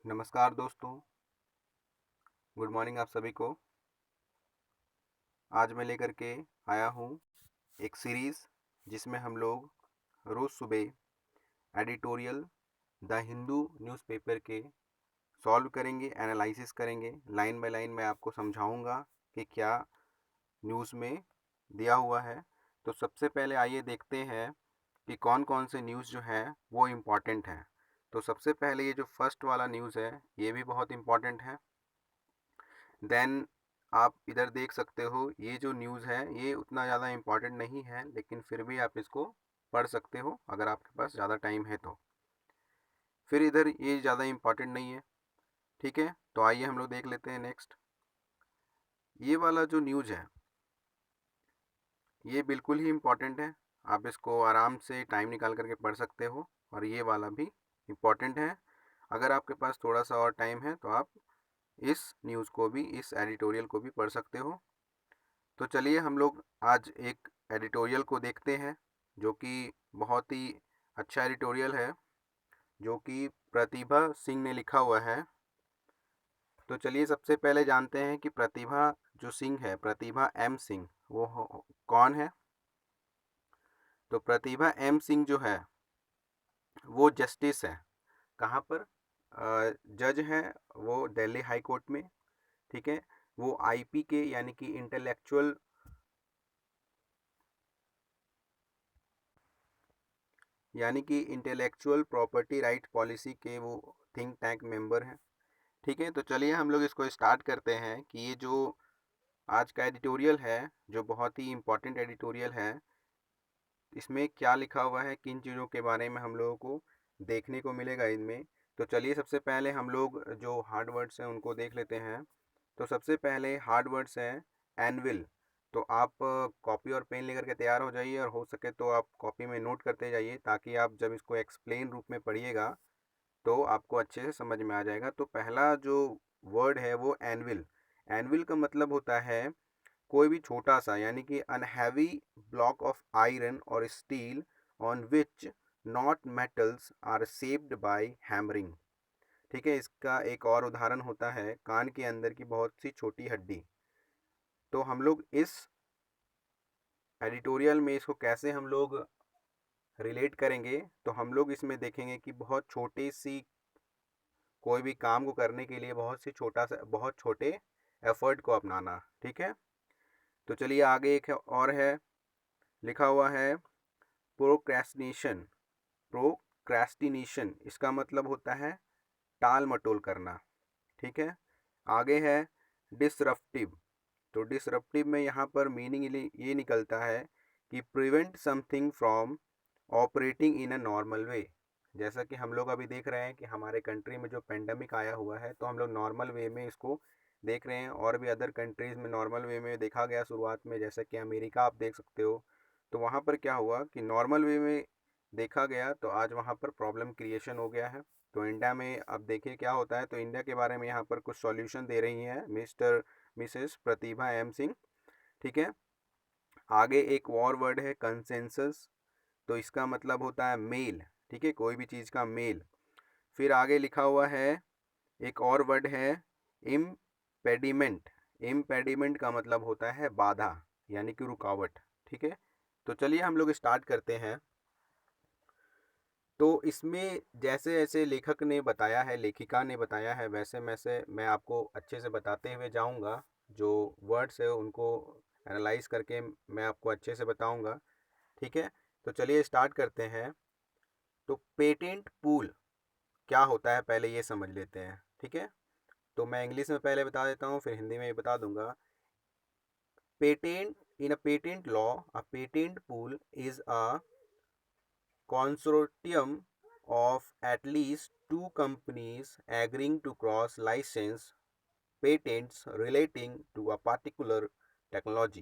नमस्कार दोस्तों, good morning आप सभी को। आज मैं लेकर के आया हूँ एक सीरीज़ जिसमें हम लोग रोज़ सुबह एडिटोरियल द हिंदू न्यूज़पेपर के सॉल्व करेंगे, एनालिसिस करेंगे। लाइन बाय लाइन मैं आपको समझाऊंगा कि क्या न्यूज़ में दिया हुआ है। तो सबसे पहले आइए देखते हैं कि कौन कौन से न्यूज़ जो है वो इम्पॉर्टेंट हैं। तो सबसे पहले ये जो फर्स्ट वाला न्यूज़ है ये भी बहुत इम्पॉर्टेंट है। देन आप इधर देख सकते हो ये जो न्यूज़ है ये उतना ज़्यादा इम्पॉर्टेंट नहीं है, लेकिन फिर भी आप इसको पढ़ सकते हो अगर आपके पास ज़्यादा टाइम है तो। फिर इधर ये ज़्यादा इम्पॉर्टेंट नहीं है, ठीक है। तो आइए हम लोग देख लेते हैं नेक्स्ट। ये वाला जो न्यूज़ है ये बिल्कुल ही इम्पॉर्टेंट है, आप इसको आराम से टाइम निकाल करके पढ़ सकते हो। और ये वाला भी इम्पॉर्टेंट है, अगर आपके पास थोड़ा सा और टाइम है तो आप इस न्यूज़ को भी, इस एडिटोरियल को भी पढ़ सकते हो। तो चलिए हम लोग आज एक एडिटोरियल को देखते हैं जो कि बहुत ही अच्छा एडिटोरियल है, जो कि प्रतिभा सिंह ने लिखा हुआ है। तो चलिए सबसे पहले जानते हैं कि प्रतिभा जो सिंह है, प्रतिभा एम सिंह, वो कौन है। तो प्रतिभा एम सिंह जो है वो जस्टिस है। कहाँ पर? जज है वो दिल्ली हाई कोर्ट में, ठीक है। वो आईपी के यानी कि इंटेलेक्चुअल प्रॉपर्टी राइट पॉलिसी के वो थिंक टैंक मेंबर हैं, ठीक है। तो चलिए हम लोग इसको स्टार्ट करते हैं कि ये जो आज का एडिटोरियल है, जो बहुत ही इम्पोर्टेंट एडिटोरियल है, इसमें क्या लिखा हुआ है, किन चीज़ों के बारे में हम लोगों को देखने को मिलेगा इनमें। तो चलिए सबसे पहले हम लोग जो हार्ड वर्ड्स हैं उनको देख लेते हैं। तो सबसे पहले हार्ड वर्ड्स हैं एनविल। तो आप कॉपी और पेन लेकर के तैयार हो जाइए, और हो सके तो आप कॉपी में नोट करते जाइए, ताकि आप जब इसको एक्सप्लेन रूप में पढ़िएगा तो आपको अच्छे से समझ में आ जाएगा। तो पहला जो वर्ड है वो एनविल। एनविल का मतलब होता है कोई भी छोटा सा, यानी कि अनहैवी ब्लॉक ऑफ आयरन और steel on which not metals are shaped by hammering, ठीक है। इसका एक और उदाहरण होता है कान के अंदर की बहुत सी छोटी हड्डी। तो हम लोग इस एडिटोरियल में इसको कैसे हम लोग रिलेट करेंगे, तो हम लोग इसमें देखेंगे कि बहुत छोटी सी, कोई भी काम को करने के लिए बहुत छोटे एफर्ट को अपनाना, ठीक है। तो चलिए आगे एक और है, लिखा हुआ है प्रोक्रेस्टिनेशन। प्रोक्रेस्टिनेशन इसका मतलब होता है टाल मटोल करना, ठीक है। आगे है डिसरप्टिव। तो डिसरप्टिव में यहाँ पर मीनिंग ये निकलता है कि prevent something from operating in a normal way. जैसा कि हम लोग अभी देख रहे हैं कि हमारे कंट्री में जो पेंडेमिक आया हुआ है, तो हम लोग नॉर्मल वे में इसको देख रहे हैं, और भी अदर कंट्रीज़ में नॉर्मल वे में देखा गया शुरुआत में, जैसे कि अमेरिका आप देख सकते हो। तो वहाँ पर क्या हुआ कि नॉर्मल वे में देखा गया, तो आज वहाँ पर प्रॉब्लम क्रिएशन हो गया है। तो इंडिया में अब देखिए क्या होता है। तो इंडिया के बारे में यहाँ पर कुछ सॉल्यूशन दे रही हैं मिसेस प्रतिभा एम सिंह, ठीक है। आगे एक और वर्ड है कंसेंसस। तो इसका मतलब होता है मेल, ठीक है, कोई भी चीज़ का मेल। फिर आगे लिखा हुआ है एक और वर्ड है इम्पेडिमेंट। इम्पेडिमेंट का मतलब होता है बाधा, यानी कि रुकावट, ठीक है। तो चलिए हम लोग स्टार्ट करते हैं। तो इसमें जैसे जैसे लेखक ने बताया है, लेखिका ने बताया है, वैसे वैसे मैं आपको अच्छे से बताते हुए जाऊंगा। जो वर्ड्स है उनको एनालाइज करके मैं आपको अच्छे से बताऊंगा, ठीक है। तो चलिए स्टार्ट करते हैं। तो पेटेंट पूल क्या होता है पहले ये समझ लेते हैं, ठीक है। तो मैं इंग्लिश में पहले बता देता हूँ, फिर हिंदी में भी बता दूंगा। Patent, in a patent law, a patent pool is a consortium of at least two companies agreeing to cross license patents relating to a particular technology।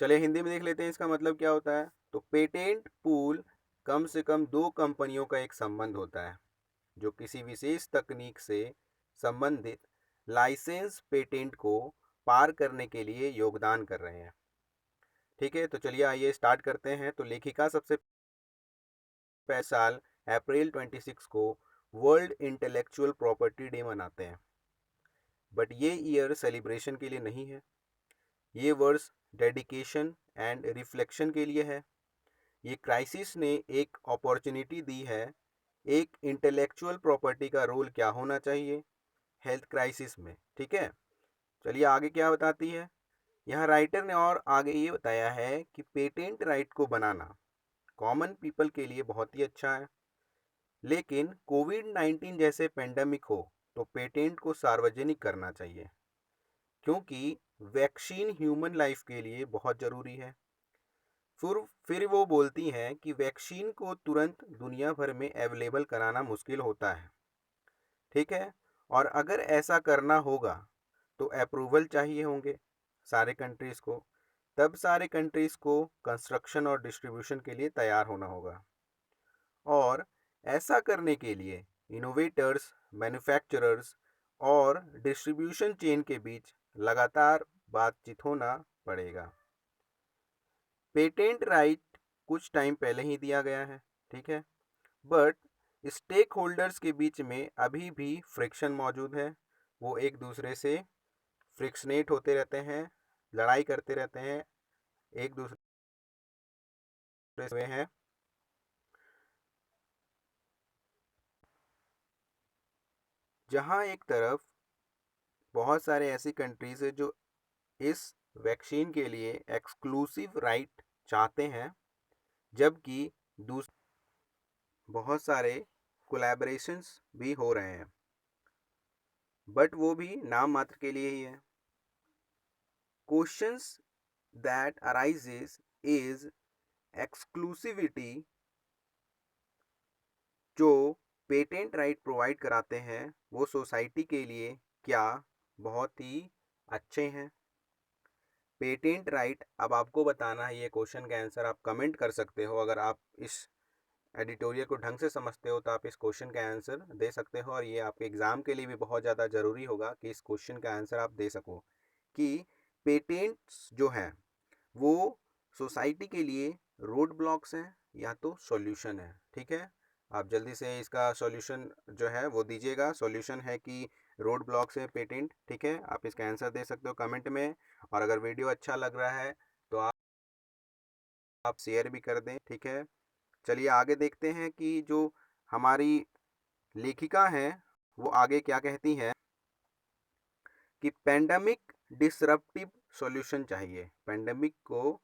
चलिए हिंदी में देख लेते हैं इसका मतलब क्या होता है। तो पेटेंट पूल कम से कम दो कंपनियों का एक संबंध होता है जो किसी विशेष तकनीक से संबंधित लाइसेंस पेटेंट को पार करने के लिए योगदान कर रहे हैं, ठीक है। तो चलिए आइए स्टार्ट करते हैं। तो लेखिका सबसे साल अप्रैल 26 को वर्ल्ड इंटेलेक्चुअल प्रॉपर्टी डे मनाते हैं। बट ये ईयर सेलिब्रेशन के लिए नहीं है, ये वर्ष डेडिकेशन एंड रिफ्लेक्शन के लिए है। ये क्राइसिस ने एक अपॉर्चुनिटी दी है, एक इंटेलेक्चुअल प्रॉपर्टी का रोल क्या होना चाहिए हेल्थ क्राइसिस में। ठीक है, चलिए आगे क्या बताती है। यहाँ राइटर ने और आगे ये बताया है कि पेटेंट राइट को बनाना कॉमन पीपल के लिए बहुत ही अच्छा है, लेकिन कोविड-19 जैसे पेंडेमिक हो तो पेटेंट को सार्वजनिक करना चाहिए, क्योंकि वैक्सीन ह्यूमन लाइफ के लिए बहुत ज़रूरी है। फिर वो बोलती हैं कि वैक्सीन को तुरंत दुनिया भर में अवेलेबल कराना मुश्किल होता है। ठीक है, और अगर ऐसा करना होगा तो अप्रूवल चाहिए होंगे सारे कंट्रीज़ को, तब सारे कंट्रीज़ को कंस्ट्रक्शन और डिस्ट्रीब्यूशन के लिए तैयार होना होगा। और ऐसा करने के लिए इनोवेटर्स, मैन्युफैक्चरर्स और डिस्ट्रीब्यूशन चेन के बीच लगातार बातचीत होना पड़ेगा। पेटेंट राइट कुछ टाइम पहले ही दिया गया है, ठीक है, बट स्टेक होल्डर्स के बीच में अभी भी फ्रिक्शन मौजूद है। वो एक दूसरे से फ्रिक्शनेट होते रहते हैं, लड़ाई करते रहते हैं, एक दूसरे से हैं। जहाँ एक तरफ बहुत सारे ऐसी कंट्रीज है जो इस वैक्सीन के लिए एक्सक्लूसिव राइट चाहते हैं, जबकि दूस बहुत सारे कोलैबोरेशंस भी हो रहे हैं, बट वो भी नाम मात्र के लिए ही है। Questions that arises is exclusivity, जो पेटेंट राइट प्रोवाइड कराते हैं वो सोसाइटी के लिए क्या बहुत ही अच्छे हैं। पेटेंट राइट, अब आपको बताना है ये क्वेश्चन का आंसर आप कमेंट कर सकते हो। अगर आप इस एडिटोरियल को ढंग से समझते हो तो आप इस क्वेश्चन का आंसर दे सकते हो, और ये आपके एग्ज़ाम के लिए भी बहुत ज़्यादा ज़रूरी होगा कि इस क्वेश्चन का आंसर आप दे सको कि पेटेंट्स जो हैं वो सोसाइटी के लिए रोड ब्लॉक्स हैं या तो सॉल्यूशन है। ठीक है, आप जल्दी से इसका सॉल्यूशन जो है वो दीजिएगा। सॉल्यूशन है कि रोड ब्लॉक्स है पेटेंट। ठीक है, आप इसका आंसर दे सकते हो कमेंट में, और अगर वीडियो अच्छा लग रहा है तो आप शेयर भी कर दें। ठीक है, चलिए आगे देखते हैं कि जो हमारी लेखिका हैं वो आगे क्या कहती हैं कि पेंडेमिक डिसरप्टिव सॉल्यूशन चाहिए। पेंडेमिक को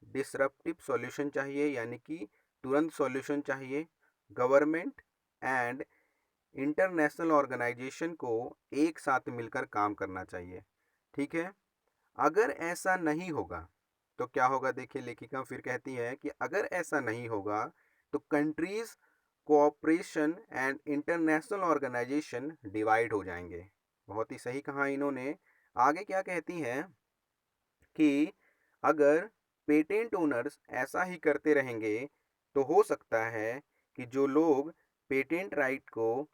डिसरप्टिव सॉल्यूशन चाहिए, यानी कि तुरंत सॉल्यूशन चाहिए। गवर्नमेंट एंड इंटरनेशनल ऑर्गेनाइजेशन को एक साथ मिलकर काम करना चाहिए। ठीक है, अगर ऐसा नहीं होगा तो क्या होगा, देखिए लेखिका फिर कहती है कि अगर ऐसा नहीं होगा तो countries cooperation and international organisation divide हो जाएंगे। बहुत ही सही कहा इन्होंने। आगे क्या कहती हैं कि अगर पेटेंट ओनर्स ऐसा ही करते रहेंगे तो हो सकता है कि जो लोग पेटेंट राइट को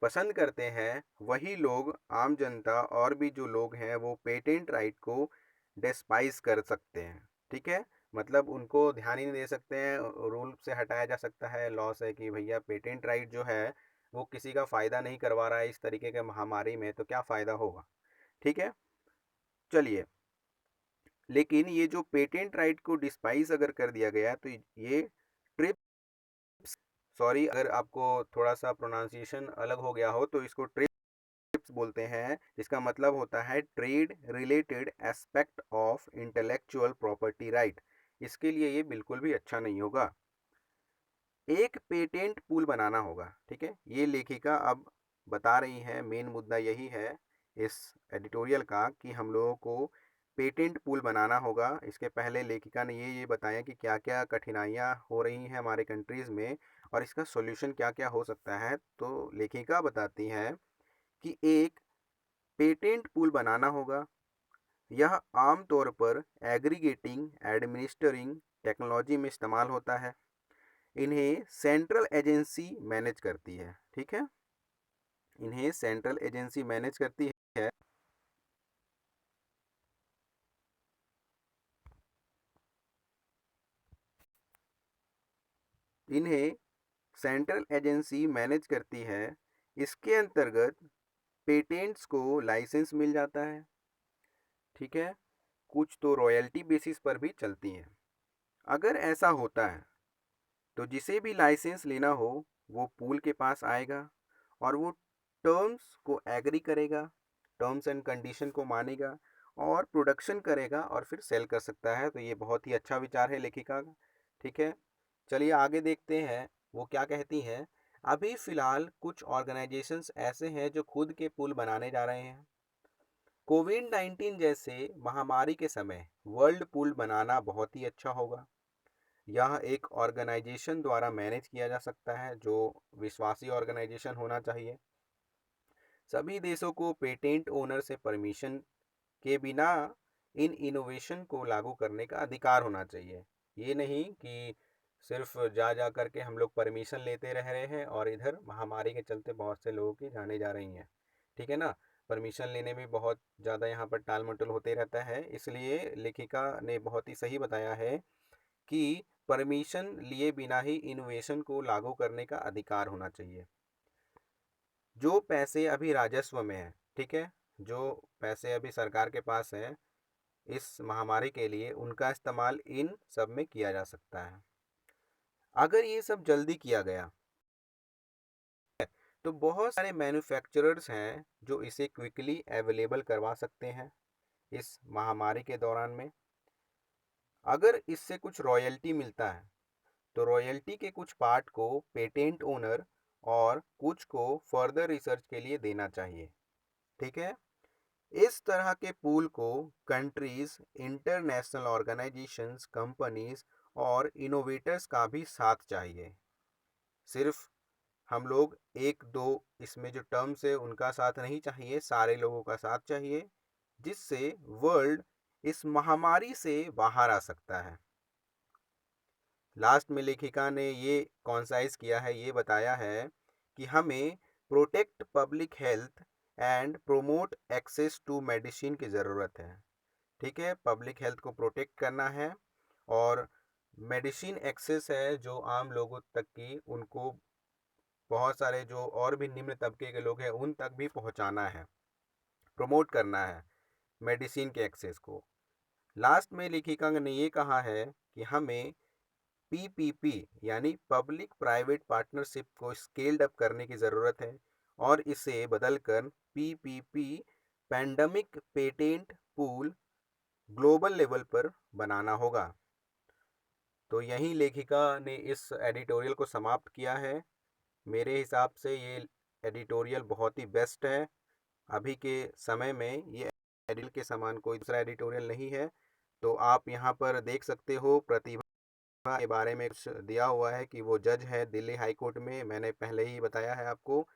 पसंद करते हैं वही लोग, आम जनता और भी जो लोग हैं, वो पेटेंट राइट को डिस्पाइज कर सकते हैं। ठीक है, मतलब उनको ध्यान ही नहीं दे सकते हैं, रूल से हटाया जा सकता है, लॉ से, कि भैया पेटेंट राइट जो है वो किसी का फ़ायदा नहीं करवा रहा है इस तरीके के महामारी में, तो क्या फ़ायदा होगा। ठीक है, चलिए, लेकिन ये जो पेटेंट राइट को डिस्पाइज अगर कर दिया गया तो ये ट्रिप्स, सॉरी अगर आपको थोड़ा सा प्रोनाउंसिएशन अलग हो गया हो तो इसको ट्रिप्स बोलते हैं, जिसका मतलब होता है trade related aspect of intellectual property right. इसके लिए ये बिल्कुल भी अच्छा नहीं होगा। एक पेटेंट पूल बनाना होगा। ठीक है, ये लेखिका अब बता रही है, मेन मुद्दा यही है इस एडिटोरियल का कि हम लोगों को पेटेंट पूल बनाना होगा। इसके पहले लेखिका ने ये बताया कि क्या क्या कठिनाइयाँ हो रही हैं हमारे कंट्रीज़ में और इसका सॉल्यूशन क्या क्या हो सकता है। तो लेखिका बताती है कि एक पेटेंट पूल बनाना होगा। यह आमतौर पर एग्रीगेटिंग एडमिनिस्टरिंग टेक्नोलॉजी में इस्तेमाल होता है। इन्हें सेंट्रल एजेंसी मैनेज करती है। ठीक है, इन्हें सेंट्रल एजेंसी मैनेज करती है। इन्हें सेंट्रल एजेंसी मैनेज करती है, इसके अंतर्गत पेटेंट्स को लाइसेंस मिल जाता है। ठीक है, कुछ तो रॉयल्टी बेसिस पर भी चलती हैं। अगर ऐसा होता है तो जिसे भी लाइसेंस लेना हो वो पूल के पास आएगा और वो टर्म्स को एग्री करेगा, टर्म्स एंड कंडीशन को मानेगा और प्रोडक्शन करेगा और फिर सेल कर सकता है। तो ये बहुत ही अच्छा विचार है लेखिका का। ठीक है, चलिए आगे देखते हैं वो क्या कहती हैं। अभी फ़िलहाल कुछ ऑर्गेनाइजेशंस ऐसे हैं जो खुद के पुल बनाने जा रहे हैं। कोविड-19 जैसे महामारी के समय वर्ल्ड पुल बनाना बहुत ही अच्छा होगा। यह एक ऑर्गेनाइजेशन द्वारा मैनेज किया जा सकता है, जो विश्वासी ऑर्गेनाइजेशन होना चाहिए। सभी देशों को पेटेंट ओनर से परमिशन के बिना इन इनोवेशन को लागू करने का अधिकार होना चाहिए। ये नहीं कि सिर्फ जा जा करके हम लोग परमिशन लेते रह रहे हैं और इधर महामारी के चलते बहुत से लोगों की जानें जा रही हैं। ठीक है ना, परमिशन लेने में बहुत ज़्यादा यहाँ पर टाल मटोल होते रहता है। इसलिए लेखिका ने बहुत ही सही बताया है कि परमिशन लिए बिना ही इनोवेशन को लागू करने का अधिकार होना चाहिए। जो पैसे अभी राजस्व में है, ठीक है, जो पैसे अभी सरकार के पास है इस महामारी के लिए, उनका इस्तेमाल इन सब में किया जा सकता है। अगर ये सब जल्दी किया गया तो बहुत सारे मैन्युफैक्चरर्स हैं जो इसे क्विकली अवेलेबल करवा सकते हैं इस महामारी के दौरान में। अगर इससे कुछ रॉयल्टी मिलता है तो रॉयल्टी के कुछ पार्ट को पेटेंट ओनर और कुछ को फर्दर रिसर्च के लिए देना चाहिए। ठीक है, इस तरह के पूल को कंट्रीज, इंटरनेशनल ऑर्गेनाइजेशंस, कंपनीज और इनोवेटर्स का भी साथ चाहिए। सिर्फ हम लोग एक दो इसमें जो टर्म्स है उनका साथ नहीं चाहिए, सारे लोगों का साथ चाहिए, जिससे वर्ल्ड इस महामारी से बाहर आ सकता है। लास्ट में लेखिका ने ये कॉन्साइज किया है, ये बताया है कि हमें protect public health and promote access to medicine की ज़रूरत है। ठीक है, पब्लिक हेल्थ को प्रोटेक्ट करना है और मेडिसिन एक्सेस है जो आम लोगों तक की, उनको बहुत सारे जो और भी निम्न तबके के लोग हैं उन तक भी पहुंचाना है, प्रमोट करना है मेडिसिन के एक्सेस को। लास्ट में लेखिका ने ये कहा है कि हमें पीपीपी यानी पब्लिक प्राइवेट पार्टनरशिप को स्केल्ड अप करने की ज़रूरत है और इसे बदलकर PPP pandemic patent pool global level पर बनाना होगा। तो यही लेखिका ने इस एडिटोरियल को समाप्त किया है। मेरे हिसाब से ये एडिटोरियल बहुत ही बेस्ट है। अभी के समय में ये एडिटोरियल के समान कोई दूसरा एडिटोरियल नहीं है। तो आप यहाँ पर देख सकते हो प्रतिभा के बारे में कुछ दिया हुआ है कि वो जज है दिल्ली हाई कोर्ट में, मैंने पहले ही बताया है आपको।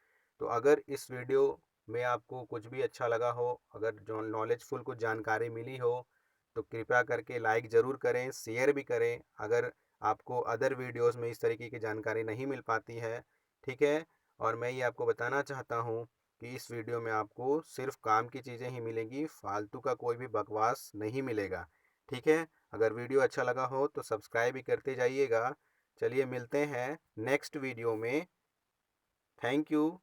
तो अगर इस वीडियो में आपको कुछ भी अच्छा लगा हो, अगर जो नॉलेजफुल कुछ जानकारी मिली हो, तो कृपया करके लाइक ज़रूर करें, शेयर भी करें अगर आपको अदर वीडियोस में इस तरीके की जानकारी नहीं मिल पाती है। ठीक है, और मैं ये आपको बताना चाहता हूँ कि इस वीडियो में आपको सिर्फ काम की चीज़ें ही मिलेंगी, फालतू का कोई भी बकवास नहीं मिलेगा। ठीक है, अगर वीडियो अच्छा लगा हो तो सब्सक्राइब भी करते जाइएगा। चलिए मिलते हैं नेक्स्ट वीडियो में। Thank you.